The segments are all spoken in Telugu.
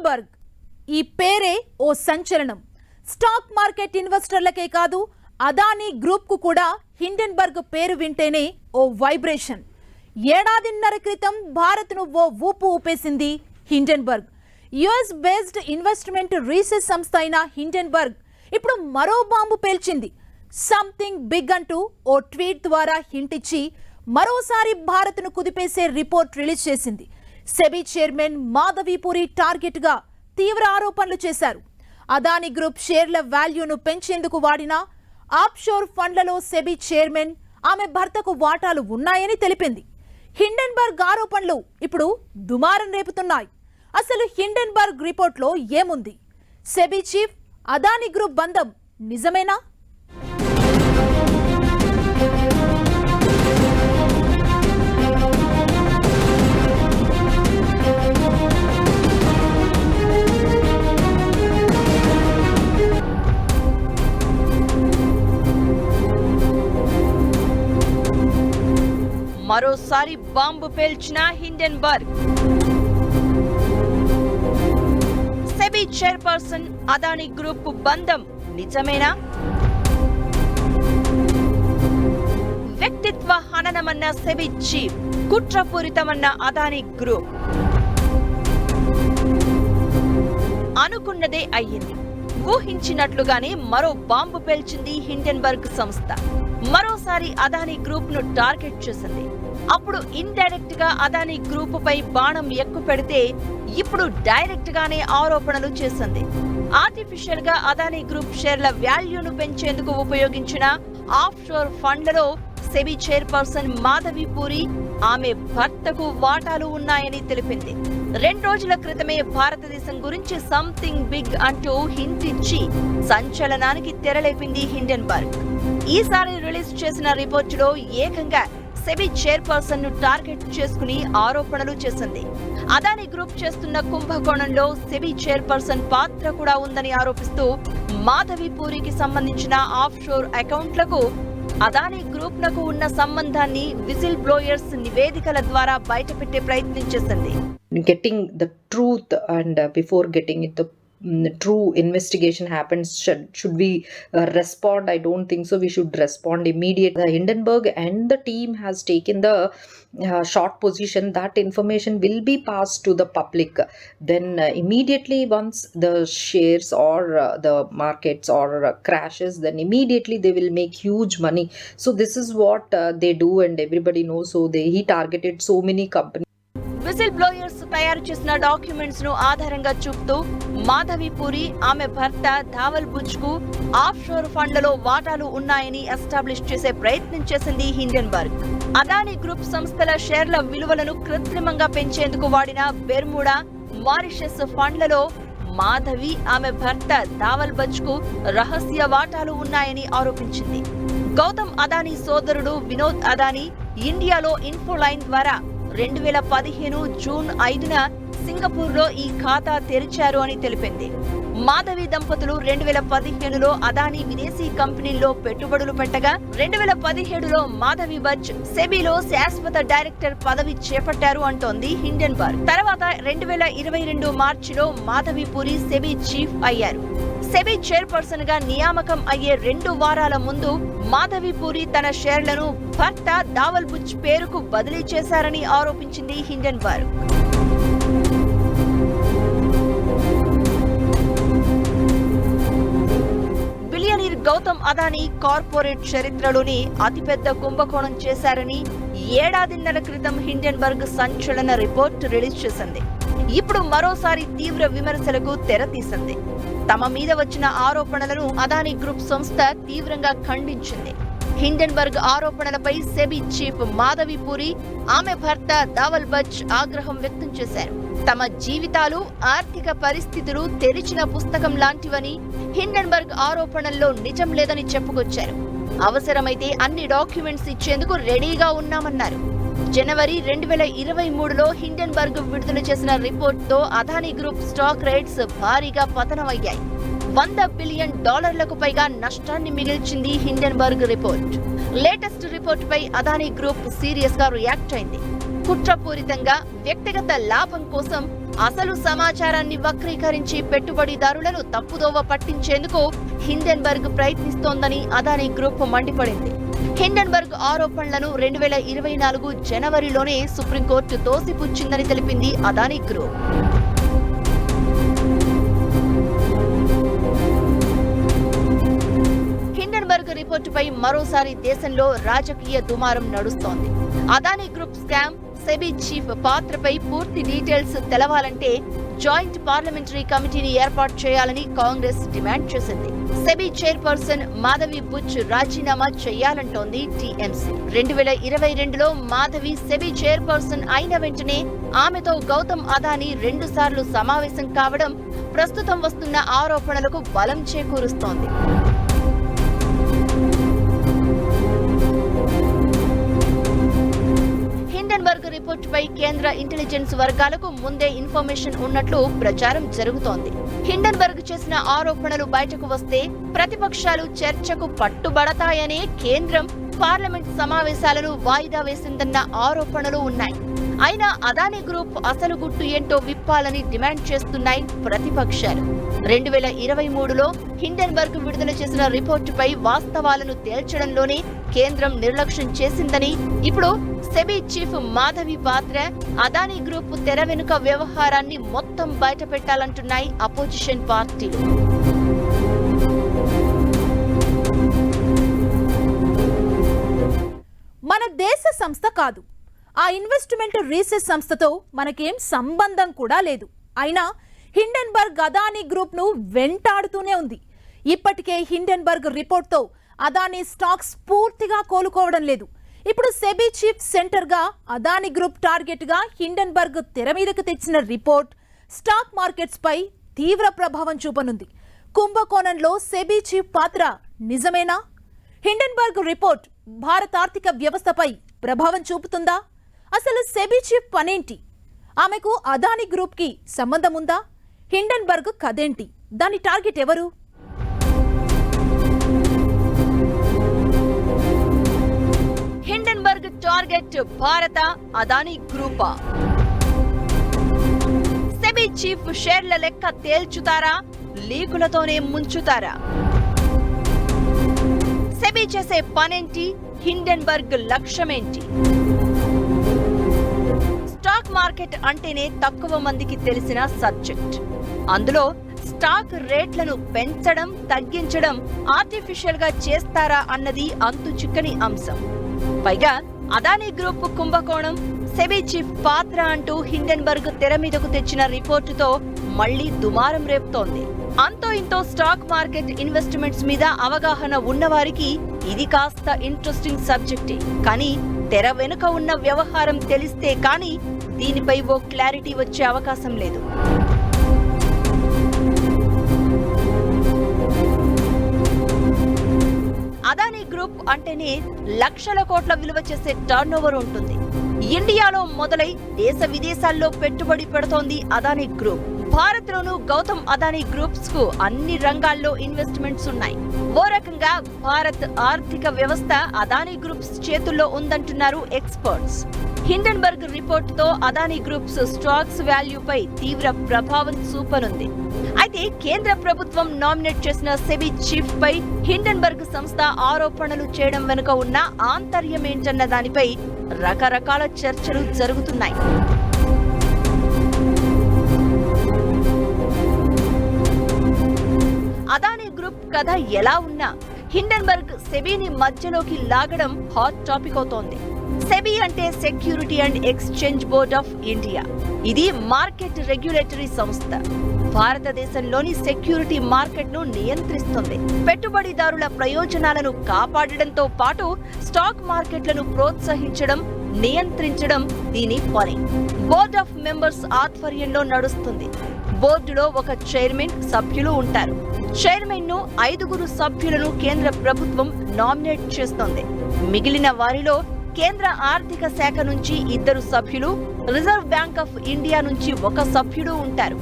హిండెన్బర్గ్ ఈ పేరే ఓ సంచలనం. స్టాక్ మార్కెట్ ఇన్వెస్టర్లకే కాదు, అదానీ గ్రూప్ కు కూడా హిండెన్బర్గ్ పేరు వింటేనే ఓ వైబ్రేషన్. ఏడాదిన్నర క్రితం భారత్ను ఓ ఊపు ఊపేసింది Hindenburg. US based investment research సంస్థ అయిన హిండెన్బర్గ్ ఇప్పుడు మరో బాంబు పేల్చింది. సంథింగ్ బిగ్ అంటూ ఓ ట్వీట్ ద్వారా హింట్ ఇచ్చి మరోసారి భారత్ను కుదిపేసే రిపోర్ట్ రిలీజ్ చేసింది. సెబీ చైర్మన్ మాధవీపురి టార్గెట్ గా తీవ్ర ఆరోపణలు చేశారు. అదానీ గ్రూప్ షేర్ల వాల్యూను పెంచేందుకు వాడిన ఆఫ్షోర్ ఫండ్లలో సెబీ చైర్మన్, ఆమె భర్తకు వాటాలు ఉన్నాయని తెలిపింది. హిండెన్బర్గ్ ఆరోపణలు ఇప్పుడు దుమారం రేపుతున్నాయి. అసలు హిండెన్బర్గ్ రిపోర్ట్లో ఏముంది? సెబీ చీఫ్, అదానీ గ్రూప్ బంధం నిజమేనా? మరోసారి బాంబు పేల్చిన Hindenburg. SEBI chairperson Adani group బంధం నిజమేనా? వ్యక్తిత్వ హననమన్న సెబీ చీఫ్, కుట్రపూరితమన్న అదానీ గ్రూప్. అనుకున్నదే అయ్యింది. ఊహించినట్లుగానే మరో బాంబు పేల్చింది హిండెన్బర్గ్ సంస్థ. మరోసారి అదానీ గ్రూప్ ను టార్గెట్ చేసింది. అప్పుడు ఇండైరెక్ట్ గా అదానీ గ్రూప్ పై బాణం ఎక్కుపెడితే ఇప్పుడు డైరెక్ట్ గానే ఆరోపణలు చేసింది. ఆర్టిఫిషియల్ గా అదానీ గ్రూప్ షేర్ల వాల్యూను పెంచేందుకు ఉపయోగించిన ఆఫ్షోర్ ఫండ్లలో సెబీ చైర్పర్సన్ మాధవీపురి, ఆమె భర్తకు వాటాలు ఉన్నాయని తెలిపింది. 2 రోజుల క్రితమే భారతదేశం గురించి సంథింగ్ బిగ్ అంటూ హింట్ ఇచ్చి సంచలనానికి తెరలేపింది హిండెన్బర్గ్. ఈసారి రిలీజ్ చేసిన రిపోర్టులో ఏకంగా సెబీ చైర్పర్సన్ ను టార్గెట్ చేసుకుని ఆరోపణలు చేసింది. అదానీ గ్రూప్ చేస్తున్న కుంభకోణంలో సెబీ చైర్పర్సన్ పాత్ర కూడా ఉందని ఆరోపిస్తూ మాధవీపురికి సంబంధించిన ఆఫ్షోర్ అకౌంట్లకు అదానీ గ్రూప్ నకు ఉన్న సంబంధాన్ని విజిల్ బ్లోయర్స్ నివేదికల ద్వారా బయటపెట్టే ప్రయత్నం చేసింది. Getting the truth and before getting it the true investigation happens, should we respond? I don't think so. We should respond immediately. Hindenburg and the team has taken the short position that information will be passed to the public. Then immediately once the shares or the markets or crashes, then immediately they will make huge money. So this is what they do and everybody knows. So he targeted so many companies. Whistle blowers తయారు చేసిన డాక్యుమెంట్స్ ను ఆధారంగా చూపుతూ మాధవీపురి, ఆమె భర్త ధావల్ బుచ్ కు ఆఫ్షోర్ ఫండ్లలో వాటాలు ఉన్నాయని ఎస్టాబ్లిష్ చేసే ప్రయత్నం చేసింది హిండెన్బర్గ్. అదానీ గ్రూప్ సంస్థల షేర్ల విలువలను కృత్రిమంగా పెంచేందుకు వాడిన బెర్ముడా, మారిషస్ ఫండ్లలో మాధవి, ఆమె భర్త ధావల్ బుచ్ కు రహస్య వాటాలు ఉన్నాయని ఆరోపించింది. గౌతమ్ అదానీ సోదరుడు వినోద్ అదానీ ఇండియాలో ఇన్ఫోలైన్ ద్వారా 2015 జూన్ 5న సింగపూర్లో ఈ ఖాతా తెరిచారు అని తెలిపింది. మాధవి దంపతులు 2015లో అదానీ విదేశీ కంపెనీల్లో పెట్టుబడులు పెట్టగా 2017లో మాధవి బచ్ సెబీలో శాశ్వత డైరెక్టర్ పదవి చేపట్టారు అంటోంది హిండెన్బర్గ్. తర్వాత 2022 మార్చిలో మాధవీపురి సెబీ చీఫ్ అయ్యారు. సెబీ చైర్పర్సన్ గా నియామకం అయ్యే 2 వారాల ముందు మాధవీపురి తన షేర్లను భర్త ధావల్ బుచ్ పేరుకు బదిలీ చేశారని ఆరోపించింది Hindenburg. Billionaire Gautam Adani corporate చరిత్రలోని అతిపెద్ద కుంభకోణం చేశారని ఏడాదిన్నర క్రితం హిండెన్బర్గ్ సంచలన రిపోర్ట్ రిలీజ్ చేసింది. ఇప్పుడు మరోసారి తీవ్ర విమర్శలకు తెరతీసింది. తమ మీద వచ్చిన ఆరోపణలను అదానీ గ్రూప్ సంస్థ తీవ్రంగా ఖండించింది. హిండెన్బర్గ్ ఆరోపణలపై సెబీ చీఫ్ మాధవీపురి, ఆమె భర్త ధావల్ బచ్ ఆగ్రహం వ్యక్తం చేశారు. తమ జీవితాలు, ఆర్థిక పరిస్థితులు తెరిచిన పుస్తకం లాంటివని, హిండెన్బర్గ్ ఆరోపణల్లో నిజం లేదని చెప్పుకొచ్చారు. అవసరమైతే అన్ని డాక్యుమెంట్స్ ఇచ్చేందుకు రెడీగా ఉన్నామన్నారు. జనవరి 2023లో హిండెన్బర్గ్ విడుదల చేసిన రిపోర్ట్తో అదానీ గ్రూప్ స్టాక్ రేట్స్ భారీగా పతనమయ్యాయి. $100 బిలియన్ పైగా నష్టాన్ని మిగిల్చింది హిండెన్బర్గ్ రిపోర్ట్. లేటెస్ట్ రిపోర్ట్ పై అదానీ గ్రూప్ సీరియస్ గా రియాక్ట్ అయింది. కుట్రపూరితంగా వ్యక్తిగత లాభం కోసం అసలు సమాచారాన్ని వక్రీకరించి పెట్టుబడిదారులను తప్పుదోవ పట్టించేందుకు హిండెన్బర్గ్ ప్రయత్నిస్తోందని అదానీ గ్రూప్ మండిపడింది. హిండెన్బర్గ్ ఆరోపణలను 2024 జనవరిలోనే సుప్రీంకోర్టు తోసిపుచ్చిందని తెలిపింది అదానీ గ్రూప్. హిండెన్బర్గ్ రిపోర్టుపై మరోసారి దేశంలో రాజకీయ దుమారం నడుస్తోంది. Adani group scam, SEBI chief పాత్రపై పూర్తి డీటెయిల్స్ తెలవాలంటే జాయింట్ పార్లమెంటరీ కమిటీని ఏర్పాటు చేయాలని కాంగ్రెస్ డిమాండ్ చేసింది. సెబీ చైర్పర్సన్ మాధవి బుచ్ రాజీనామా చేయాలంటోంది టీఎంసీ. 2022లో మాధవి సెబీ చైర్పర్సన్ అయిన వెంటనే ఆమెతో గౌతమ్ అదానీ 2 సార్లు సమావేశం కావడం ప్రస్తుతం వస్తున్న ఆరోపణలకు బలం చేకూరుస్తోంది. హిండెన్బర్గ్ రిపోర్టుపై కేంద్ర ఇంటెలిజెన్స్ వర్గాలకు ముందే ఇన్ఫర్మేషన్ ఉన్నట్లు ప్రచారం జరుగుతోంది. హిండెన్బర్గ్ చేసిన ఆరోపణలు బయటకు వస్తే ప్రతిపక్షాలు చర్చకు పట్టుబడతాయనే కేంద్రం పార్లమెంట్ సమావేశాలను వాయిదా వేసిందన్న ఆరోపణలు ఉన్నాయి. అయినా అదానీ గ్రూప్ అసలు గుట్టు ఏంటో విప్పాలని డిమాండ్ చేస్తున్నాయి ప్రతిపక్షాలు. 2023లో హిండెన్బర్గ్ విడుదల చేసిన రిపోర్టుపై వాస్తవాలను తేల్చడంలోనే కేంద్రం నిర్లక్ష్యం చేసిందని, ఇప్పుడు సెబీ చీఫ్ మాధవి పాత్ర, అదానీ గ్రూప్ తెర వెనుక వ్యవహారాన్ని మొత్తం బయటపెట్టాలంటున్నాయి అపోజిషన్ పార్టీలు. మన దేశ సంస్థ కాదు, ఆ ఇన్వెస్ట్మెంట్ రీసెర్చ్ సంస్థతో మనకేం సంబంధం కూడా లేదు. అయినా హిండెన్బర్గ్ అదానీ గ్రూప్ ను వెంటాడుతూనే ఉంది. ఇప్పటికే హిండెన్బర్గ్ రిపోర్ట్తో అదానీ స్టాక్స్ పూర్తిగా కోలుకోవడం లేదు. ఇప్పుడు సెబీ చీఫ్ సెంటర్ గా అదానీ గ్రూప్ టార్గెట్ గా హిండెన్బర్గ్ తెర మీదకు తెచ్చిన రిపోర్ట్ స్టాక్ మార్కెట్స్ పై తీవ్ర ప్రభావం చూపనుంది. కుంభకోణంలో సెబీ చీఫ్ పాత్ర నిజమేనా? హిండెన్బర్గ్ రిపోర్ట్ భారత ఆర్థిక వ్యవస్థపై ప్రభావం చూపుతుందా? అసలు సెబీ చీఫ్ పనేంటి? ఆమెకు అదానీ గ్రూప్ కి సంబంధం ఉందా? హిండెన్బర్గ్ కథేంటి? దాని టార్గెట్ ఎవరు? హిండెన్బర్గ్ టార్గెట్ భారత అదానీ గ్రూపా? సెబీ చీఫ్ షేర్ల లెక్క తేల్చుతారా, లీకులతోనే ముంచుతారా? సెబీ చేసే పనేంటి? హిండెన్బర్గ్ లక్ష్యమేంటి? స్టాక్ మార్కెట్ అంటేనే తక్కువ మందికి తెలిసిన సబ్జెక్ట్. అందులో స్టాక్ రేట్లను పెంచడం, తగ్గించడం ఆర్టిఫిషియల్ గా చేస్తారా అన్నది అంతు చిక్కని అంశం. పైగా అదానీ గ్రూప్ కుంభకోణం, సెబీ చీఫ్ పాత్ర అంటూ హిండెన్బర్గ్ తెర మీదకు తెచ్చిన రిపోర్టుతో మళ్లీ దుమారం రేపుతోంది. అంతో ఇంతో స్టాక్ మార్కెట్ ఇన్వెస్ట్మెంట్స్ మీద అవగాహన ఉన్నవారికి ఇది కాస్త ఇంట్రెస్టింగ్ సబ్జెక్టే. కానీ తెర వెనుక ఉన్న వ్యవహారం తెలిస్తే కానీ దీనిపై ఓ క్లారిటీ వచ్చే అవకాశం లేదు. అదానీ గ్రూప్ అంటేనే లక్షల కోట్ల విలువ చేసే టర్నోవర్ ఉంటుంది. ఇండియాలో మొదలై దేశ విదేశాల్లో పెట్టుబడి పెడుతోంది అదానీ గ్రూప్. భారత్ లోను గౌతమ్ అదానీ గ్రూప్స్ కు అన్ని రంగాల్లో ఇన్వెస్ట్మెంట్స్ ఉన్నాయి. ఓ రకంగా భారత్ ఆర్థిక వ్యవస్థ అదానీ గ్రూప్స్ చేతుల్లో ఉందంటున్నారు ఎక్స్పర్ట్స్. హిండెన్బర్గ్ రిపోర్ట్ తో అదానీ గ్రూప్స్ స్టాక్స్ వాల్యూపై తీవ్ర ప్రభావం చూపనుంది. అయితే కేంద్ర ప్రభుత్వం నామినేట్ చేసిన సెబీ చీఫ్ పై హిండెన్బర్గ్ సంస్థ ఆరోపణలు చేయడం వెనుక ఉన్న ఆంతర్యమేంటన్న దానిపై రకరకాల చర్చలు జరుగుతున్నాయి. అదానీ గ్రూప్ కథ ఎలా ఉన్నా హిండెన్బర్గ్ సెబీని మధ్యలోకి లాగడం హాట్ టాపిక్ అవుతోంది. సెబీ అంటే security and exchange board of India. ఇది మార్కెట్ రెగ్యులేటరీ సంస్థ. భారతదేశంలోని సెక్యూరిటీ మార్కెట్ ను నియంత్రిస్తుంది. పెట్టుబడిదారుల ప్రయోజనాలను కాపాడడంతో పాటు స్టాక్ మార్కెట్లను ప్రోత్సహించడం, నియంత్రించడం దీని పని. బోర్డ్ ఆఫ్ మెంబర్స్ ఆధ్వర్యంలో నడుస్తుంది. బోర్డులో ఒక చైర్మన్, సభ్యులు ఉంటారు. చైర్మన్ ను 5 సభ్యులను కేంద్ర ప్రభుత్వం నామినేట్ చేస్తోంది. మిగిలిన వారిలో కేంద్ర ఆర్థిక శాఖ నుంచి 2 సభ్యులు, రిజర్వ్ బ్యాంక్ ఆఫ్ ఇండియా నుంచి 1 సభ్యుడు ఉంటారు.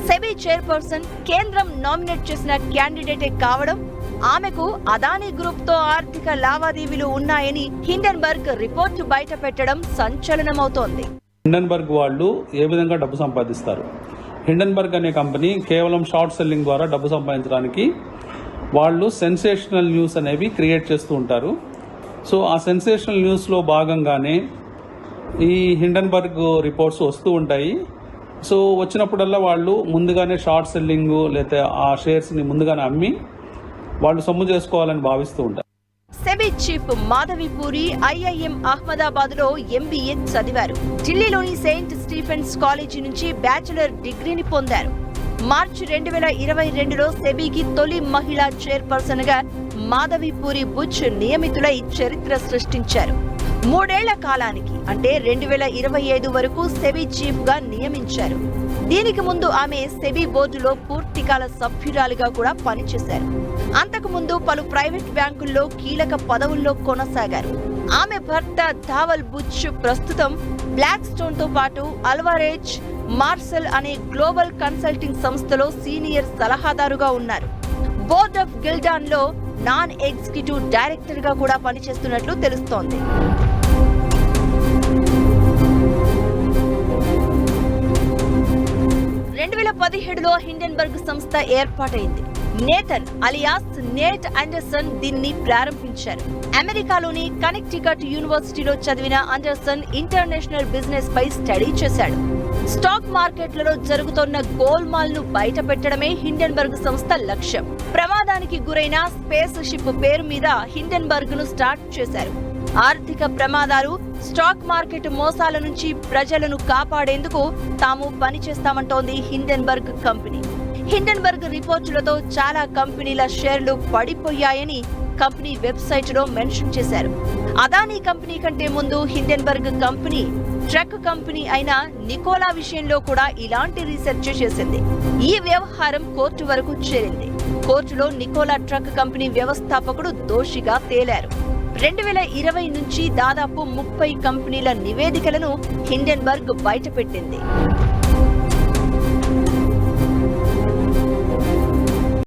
సెబీ చైర్పర్సన్ కేంద్రం నామినేట్ చేసిన క్యాండిడేటే కావడం, ఆమెకు అదానీ గ్రూప్ తో ఆర్థిక లావాదేవీలు ఉన్నాయని హిండెన్బర్గ్ రిపోర్టు బయట పెట్టడం సంచలనమవుతోంది. హిండెన్బర్గ్ వాళ్ళు ఏ విధంగా డబ్బు సంపాదిస్తారు? హిండెన్బర్గ్ అనే కంపెనీ కేవలం షార్ట్ సెల్లింగ్ ద్వారా డబ్బు సంపాదించడానికి వాళ్ళు సెన్సేషనల్ న్యూస్ అనేవి క్రియేట్ చేస్తూ ఉంటారు. సో ఆ సెన్సేషనల్ న్యూస్లో భాగంగానే ఈ హిండెన్బర్గ్ రిపోర్ట్స్ వస్తూ ఉంటాయి. సో వచ్చినప్పుడల్లా వాళ్ళు ముందుగానే షార్ట్ సెల్లింగ్ లేదా ఆ షేర్స్ని ముందుగానే అమ్మి వాళ్ళు సొమ్ము చేసుకోవాలని భావిస్తూ ఉంటారు. SEBI chief Madhavi puri IIM Ahmedabad లో ఎంబీఏ చదివారు. ఢిల్లీలోని సెయింట్ స్టీఫెన్స్ కాలేజీ నుంచి బ్యాచిలర్ డిగ్రీని పొందారు. మార్చి 2022లో సెబీకి తొలి మహిళా చైర్పర్సన్ గా మాధవి పూరి బుచ్ నియమితులై చరిత్ర సృష్టించారు. 3 ఏళ్ల కాలానికి అంటే 2025 వరకు సెబీ చీఫ్ గా నియమించారు. దీనికి ముందు ఆమె సెబీ బోర్డులో పూర్తికాల సభ్యురాలిగా కూడా పనిచేశారు. అంతకుముందు పలు ప్రైవేట్ బ్యాంకుల్లో కీలక పదవుల్లో కొనసాగారు. ఆమె భర్త ధావల్ బుచ్ ప్రస్తుతం బ్లాక్ స్టోన్ తో పాటు అల్వారేజ్ మార్సెల్ అనే గ్లోబల్ కన్సల్టింగ్ సంస్థలో సీనియర్ సలహాదారుగా ఉన్నారు. బోర్డ్ ఆఫ్ గిల్డాన్ లో నాన్ ఎగ్జిక్యూటివ్ డైరెక్టర్ గా కూడా పనిచేస్తున్నట్లు తెలుస్తోంది. లో హిండెన్బర్గ్ సంస్థ ఏర్పాటైంది. నేథన్ అలియాస్ నేట్ అండర్సన్ దీన్ని ప్రారంభించారు. అమెరికాలోని కనెక్టికట్ యూనివర్సిటీలో చదివిన అండర్సన్ ఇంటర్నేషనల్ బిజినెస్ పై స్టడీ చేశాడు. స్టాక్ మార్కెట్లలో జరుగుతున్న గోల్మాల్ ను బయట పెట్టడమే హిండెన్బర్గ్ సంస్థ లక్ష్యం. ప్రమాదానికి గురైన స్పేస్ షిప్ పేరు మీద హిండెన్బర్గ్ ను స్టార్ట్ చేశారు. ఆర్థిక ప్రమాదాలు, స్టాక్ మార్కెట్ మోసాల నుంచి ప్రజలను కాపాడేందుకు తాము పనిచేస్తామంటోంది హిండెన్బర్గ్ కంపెనీ. హిండెన్బర్గ్ రిపోర్టులతో చాలా కంపెనీల షేర్లు పడిపోయాయని కంపెనీ వెబ్సైట్ లో మెన్షన్ చేశారు. అదానీ కంపెనీ కంటే ముందు హిండెన్బర్గ్ కంపెనీ ట్రక్ కంపెనీ అయిన నికోలా విషయంలో కూడా ఇలాంటి రీసెర్చ్ చేసింది. ఈ వ్యవహారం కోర్టు వరకు చేరింది. కోర్టులో నికోలా ట్రక్ కంపెనీ వ్యవస్థాపకుడు దోషిగా తేలారు. 2020 నుంచి దాదాపు 30 కంపెనీల నివేదికలను హిండెన్బర్గ్ బయటపెట్టింది.